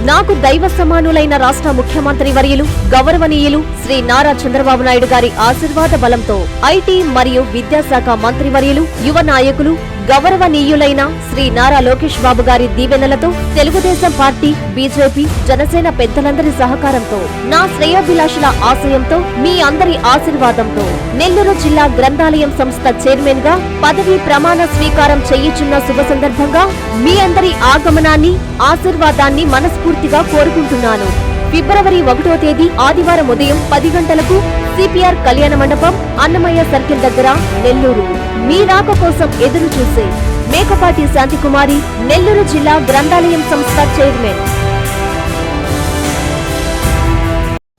నాకు దైవ సమానులైన రాష్ట్ర ముఖ్యమంత్రి వర్యులు గౌరవనీయులు శ్రీ నారా చంద్రబాబు నాయుడు గారి ఆశీర్వాద బలంతో ఐటీ మరియు విద్యాశాఖ మంత్రి వర్యులు యువ నాయకులు గౌరవనీయులైన శ్రీ నారా లోకేష్ బాబు గారి దీవెనలతో తెలుగుదేశం పార్టీ, బీజేపీ, జనసేన పెద్దలందరి సహకారంతో నా శ్రేయోభిలాషుల ఆశయంతో మీ అందరి ఆశీర్వాదంతో నెల్లూరు జిల్లా గ్రంథాలయం సంస్థ చైర్మన్ గా పదవీ ప్రమాణ స్వీకారం చేయుచున్న శుభ సందర్భంగా మీ అందరి ఆగమనాన్ని, ఆశీర్వాదాన్ని మనస్ఫూర్తిగా కోరుకుంటున్నాను. ఫిబ్రవరి 1వ తేదీ ఆదివారం ఉదయం 10 గంటలకు సిపిఆర్ కళ్యాణ మండపం, అన్నమయ్య సర్కిల్ దగ్గర, నెల్లూరు. మీ రాక కోసం ఎదురు చూసే మేకపాటి శాంతికుమారి, నెల్లూరు జిల్లా గ్రంథాలయం సంస్థ చైర్మన్.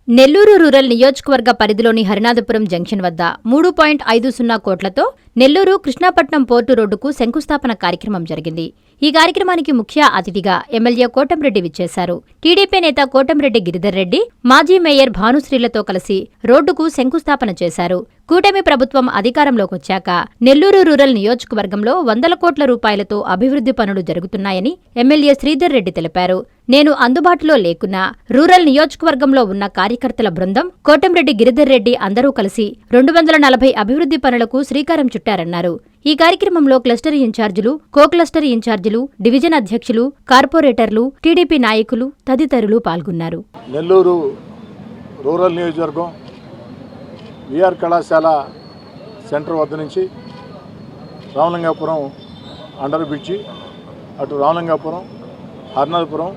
నెల్లూరు రూరల్ నియోజకవర్గ పరిధిలోని హరినాథపురం జంక్షన్ వద్ద 3.50 కోట్లతో నెల్లూరు కృష్ణాపట్నం పోర్టు రోడ్డుకు శంకుస్థాపన కార్యక్రమం జరిగింది. ఈ కార్యక్రమానికి ముఖ్య అతిథిగా ఎమ్మెల్యే కోటంరెడ్డి విచ్చేశారు. టీడీపీ నేత కోటంరెడ్డి గిరిధర్ రెడ్డి, మాజీ మేయర్ భానుశ్రీలతో కలిసి రోడ్డుకు శంకుస్థాపన చేశారు. కూటమి ప్రభుత్వం అధికారంలోకొచ్చాక నెల్లూరు రూరల్ నియోజకవర్గంలో 100 కోట్ల రూపాయలతో అభివృద్ధి పనులు జరుగుతున్నాయని ఎమ్మెల్యే శ్రీధర్ రెడ్డి తెలిపారు. నేను అందుబాటులో లేకున్నా రూరల్ నియోజకవర్గంలో ఉన్న కార్యకర్తల బృందం, కోటంరెడ్డి గిరిధర్ రెడ్డి అందరూ కలిసి 240 అభివృద్ధి పనులకు శ్రీకారం చుట్టారన్నారు. ఈ కార్యక్రమంలో క్లస్టర్ ఇన్ఛార్జీలు, కో క్లస్టర్ ఇన్ఛార్జీలు, డివిజన్ అధ్యక్షులు, కార్పొరేటర్లు, టీడీపీ నాయకులు తదితరులు పాల్గొన్నారు. నెల్లూరు రూరల్ నియోజకవర్గం విఆర్ కళాశాల సెంటర్ వద్ద నుంచి రామలింగాపురం అండర్ బ్రిడ్జి, అటు రామలింగాపురం, హరినాథపురం,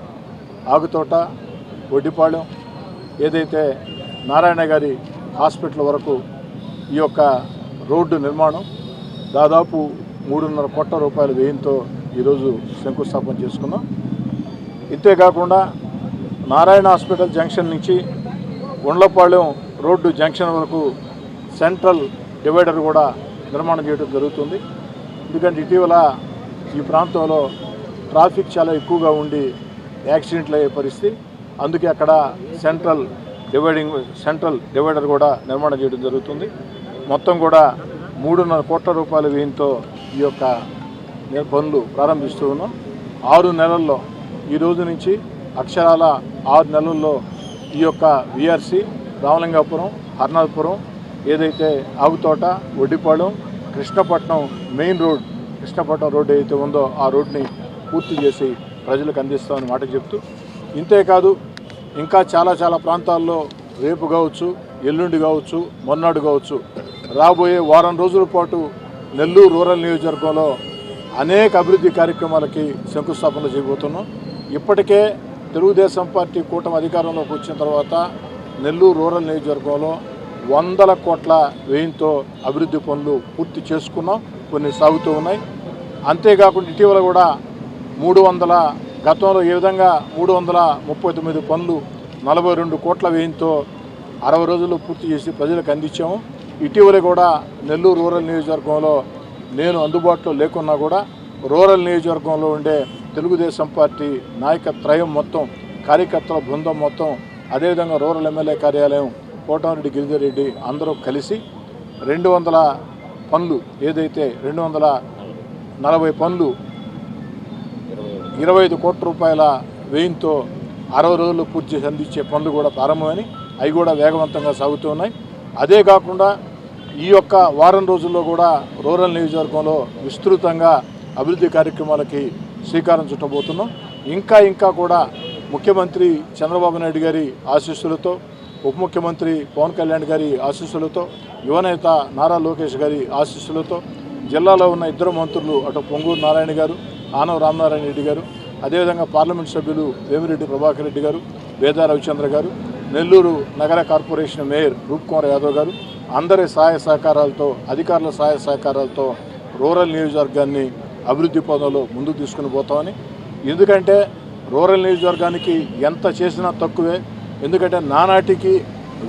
ఆగుతోట, ఒడ్డిపాళెం, ఏదైతే నారాయణ గారి హాస్పిటల్ వరకు ఈ యొక్క రోడ్డు నిర్మాణం దాదాపు 3.5 కోట్ల రూపాయల వ్యయంతో ఈరోజు శంకుస్థాపన చేసుకున్నాం. ఇంతేకాకుండా నారాయణ హాస్పిటల్ జంక్షన్ నుంచి గుండ్లపాళెం రోడ్డు జంక్షన్ వరకు సెంట్రల్ డివైడర్ కూడా నిర్మాణం చేయడం జరుగుతుంది. ఎందుకంటే ఇటీవల ఈ ప్రాంతంలో ట్రాఫిక్ చాలా ఎక్కువగా ఉండి యాక్సిడెంట్లు అయ్యే పరిస్థితి, అందుకే అక్కడ సెంట్రల్ డివైడర్ కూడా నిర్మాణం చేయడం జరుగుతుంది. మొత్తం కూడా 3.5 కోట్ల రూపాయల వ్యయంతో ఈ యొక్క పనులు ప్రారంభిస్తూ ఉన్నాం. 6 నెలల్లో, ఈ రోజు నుంచి అక్షరాల 6 నెలల్లో ఈ యొక్క విఆర్సి రామలింగాపురం, హరినాథపురం, ఏదైతే Agutota, Oddipalem, Krishnapatnam main road, Krishnapatnam road ఏదైతే ఉందో ఆ రోడ్ని పూర్తి చేసి ప్రజలకు అందిస్తామని మాట చెప్తూ, ఇంతేకాదు ఇంకా చాలా ప్రాంతాల్లో రేపు కావచ్చు, ఎల్లుండి కావచ్చు, మొన్నాడు కావచ్చు, రాబోయే వారం రోజుల పాటు నెల్లూరు రూరల్ నియోజకవర్గంలో అనేక అభివృద్ధి కార్యక్రమాలకి శంకుస్థాపనలు చేయబోతున్నాం. ఇప్పటికే తెలుగుదేశం పార్టీ కూటమి అధికారంలోకి వచ్చిన తర్వాత నెల్లూరు రూరల్ నియోజకవర్గంలో 100 కోట్ల వ్యయంతో అభివృద్ధి పనులు పూర్తి చేసుకున్నాం, కొన్ని సాగుతూ ఉన్నాయి. అంతేకాకుండా ఇటీవల కూడా 300, గతంలో ఏ విధంగా 339 పనులు 42 కోట్ల వ్యయంతో 60 రోజుల్లో పూర్తి చేసి ప్రజలకు అందించాము. ఇటీవల కూడా నెల్లూరు రూరల్ నియోజకవర్గంలో నేను అందుబాటులో లేకున్నా కూడా రూరల్ నియోజకవర్గంలో ఉండే తెలుగుదేశం పార్టీ నాయకత్రయం మొత్తం, కార్యకర్తల బృందం మొత్తం, అదేవిధంగా రూరల్ ఎమ్మెల్యే కార్యాలయం, కోటంరెడ్డి గిరిధర్ రెడ్డి అందరూ కలిసి 200 పనులు, ఏదైతే 240 పనులు 25 కోట్ల రూపాయల వ్యయంతో 60 రోజుల్లో పూర్తి చేసి అందించే పనులు కూడా ప్రారంభమని, అవి కూడా వేగవంతంగా సాగుతూ ఉన్నాయి. అదే కాకుండా ఈ యొక్క వారం రోజుల్లో కూడా రూరల్ నియోజకవర్గంలో విస్తృతంగా అభివృద్ధి కార్యక్రమాలకి శ్రీకారం చుట్టబోతున్నాం. ఇంకా కూడా ముఖ్యమంత్రి చంద్రబాబు నాయుడు గారి ఆశీస్సులతో, ఉప ముఖ్యమంత్రి పవన్ కళ్యాణ్ గారి ఆశీస్సులతో, యువనేత నారా లోకేష్ గారి ఆశీస్సులతో, జిల్లాలో ఉన్న 2 మంత్రులు, అటు పొంగూరు నారాయణ గారు, ఆనవ రామనారాయణ రెడ్డి గారు, అదేవిధంగా పార్లమెంట్ సభ్యులు వేమిరెడ్డి ప్రభాకర్ రెడ్డి గారు, వేదా రవిచంద్ర గారు, నెల్లూరు నగర కార్పొరేషన్ మేయర్ రూప్కుమార్ యాదవ్ గారు, అందరి సహాయ సహకారాలతో, అధికారుల సహాయ సహకారాలతో రూరల్ నియోజకవర్గాన్ని అభివృద్ధి పదంలో ముందుకు తీసుకుని పోతామని. ఎందుకంటే రూరల్ నియోజకవర్గానికి ఎంత చేసినా తక్కువే. ఎందుకంటే నానాటికి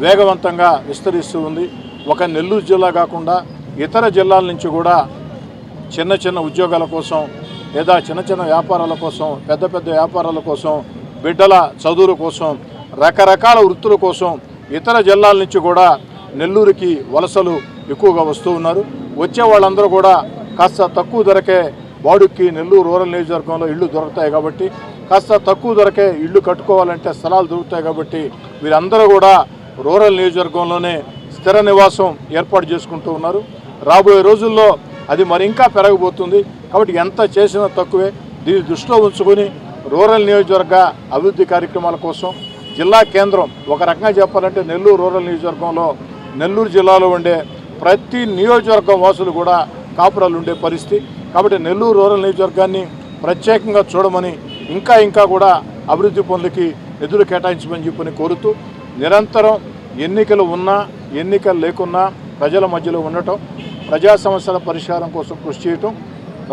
వేగవంతంగా విస్తరిస్తూ ఉంది. ఒక నెల్లూరు జిల్లా కాకుండా ఇతర జిల్లాల నుంచి కూడా చిన్న ఉద్యోగాల కోసం, లేదా చిన్న వ్యాపారాల కోసం, పెద్ద వ్యాపారాల కోసం, బిడ్డల చదువుల కోసం, రకరకాల వృత్తుల కోసం ఇతర జిల్లాల నుంచి కూడా నెల్లూరుకి వలసలు ఎక్కువగా వస్తూ ఉన్నారు. వచ్చే వాళ్ళందరూ కూడా కాస్త తక్కువ ధరకే బాడుక్కి నెల్లూరు రూరల్ నియోజకవర్గంలో ఇళ్ళు దొరుకుతాయి కాబట్టి కాస్త తక్కువ ధరకే ఇళ్ళు కట్టుకోవాలంటే స్థలాలు దొరుకుతాయి. కాబట్టి వీరందరూ కూడా రూరల్ నియోజకవర్గంలోనే స్థిర నివాసం ఏర్పాటు చేసుకుంటూ ఉన్నారు. రాబోయే రోజుల్లో అది మరి ఇంకా పెరగబోతుంది. కాబట్టి ఎంత చేసినా తక్కువే. దీన్ని దృష్టిలో ఉంచుకొని రూరల్ నియోజకవర్గ అభివృద్ధి కార్యక్రమాల కోసం జిల్లా కేంద్రం, ఒక రకంగా చెప్పాలంటే నెల్లూరు రూరల్ నియోజకవర్గంలో నెల్లూరు జిల్లాలో ఉండే ప్రతి నియోజకవర్గం వాసులు కూడా కాపురాలు ఉండే పరిస్థితి. కాబట్టి నెల్లూరు రూరల్ నియోజకవర్గాన్ని ప్రత్యేకంగా చూడమని, ఇంకా కూడా అభివృద్ధి పనులకి నిధులు కేటాయించమని చెప్పని కోరుతూ, నిరంతరం ఎన్నికలు ఉన్నా ఎన్నికలు లేకున్నా ప్రజల మధ్యలో ఉండటం, ప్రజా సమస్యల పరిష్కారం కోసం కృషి చేయటం,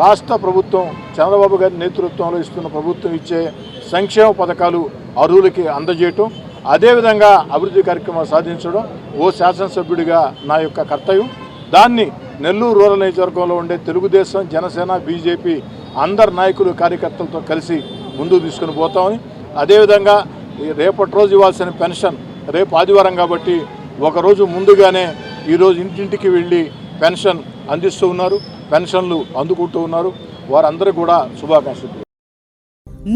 రాష్ట్ర ప్రభుత్వం చంద్రబాబు గారి నేతృత్వంలో ఇస్తున్న ప్రభుత్వం ఇచ్చే సంక్షేమ పథకాలు అర్హులకి అందజేయటం, అదేవిధంగా అభివృద్ధి కార్యక్రమాలు సాధించడం ఓ శాసనసభ్యుడిగా నా యొక్క కర్తవ్యం. దాన్ని నెల్లూరు రూరల్ నియోజకవర్గంలో ఉండే తెలుగుదేశం, జనసేన, బీజేపీ అందరు నాయకులు కార్యకర్తలతో కలిసి ముందుకు తీసుకుని పోతామని, అదేవిధంగా రేపటి రోజు ఇవ్వాల్సిన పెన్షన్ రేపు ఆదివారం కాబట్టి ఒకరోజు ముందుగానే ఈరోజు ఇంటింటికి వెళ్ళి పెన్షన్ అందిస్తూ ఉన్నారు, పెన్షన్లు అందుకుంటూ ఉన్నారు. వారందరూ కూడా శుభాకాంక్షలు.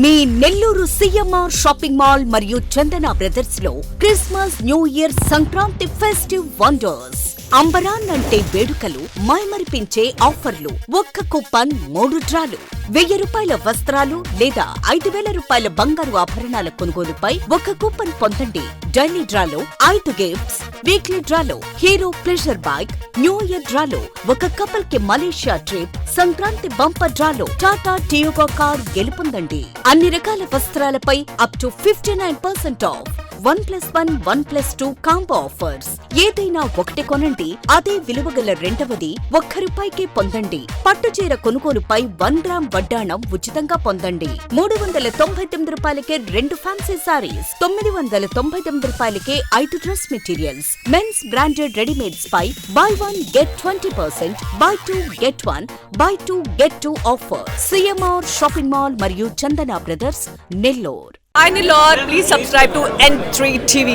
మీ నెల్లూరు సిఎంఆర్ షాపింగ్ మాల్ మరియు చందన బ్రదర్స్ లో Christmas, New Year, Sankranti festive wonders. అంబరాన్ అంటే వేడుకలు, మైమరిపించే ఆఫర్లు, ఒక్క కూపన్ 3 డ్రాలు, 1000 రూపాయల వస్త్రాలు లేదా 5000 రూపాయల బంగారు ఆభరణాల కొనుగోలుపై 1 కూపన్ పొందండి. డైలీ డ్రాలో 5 గిఫ్ట్స్, వీక్లీ డ్రాలో Hero Pleasure bike, New Year డ్రాలో 1 కపుల్ కి మలేషియా ట్రిప్, సంక్రాంతి బంపర్ డ్రాలో టాటా టియోగో కార్ గెలుపొందండి. అన్ని రకాల వస్త్రాలపై up to 59% off. 1+1, 1+2 combo offers. ఏదైనా ఒకటి కొనండి, అదే విలువగల రెండవది ₹1 పొందండి. పట్టుచీర కొనుగోలుపై 1 గ్రామ్ వడ్డాణం ఉచితంగా పొందండి. 399 రూపాయలకే 2 ఫ్యాన్సీ సారీస్, 999 రూపాయలకే 5 dress materials. Men's branded readymades పై buy 1 get 20%, buy 2 get 1, buy 2 get 2 offer. CMR shopping mall మరియు Chandana Brothers, Nellore. Hi Nilor, please subscribe to N3 TV.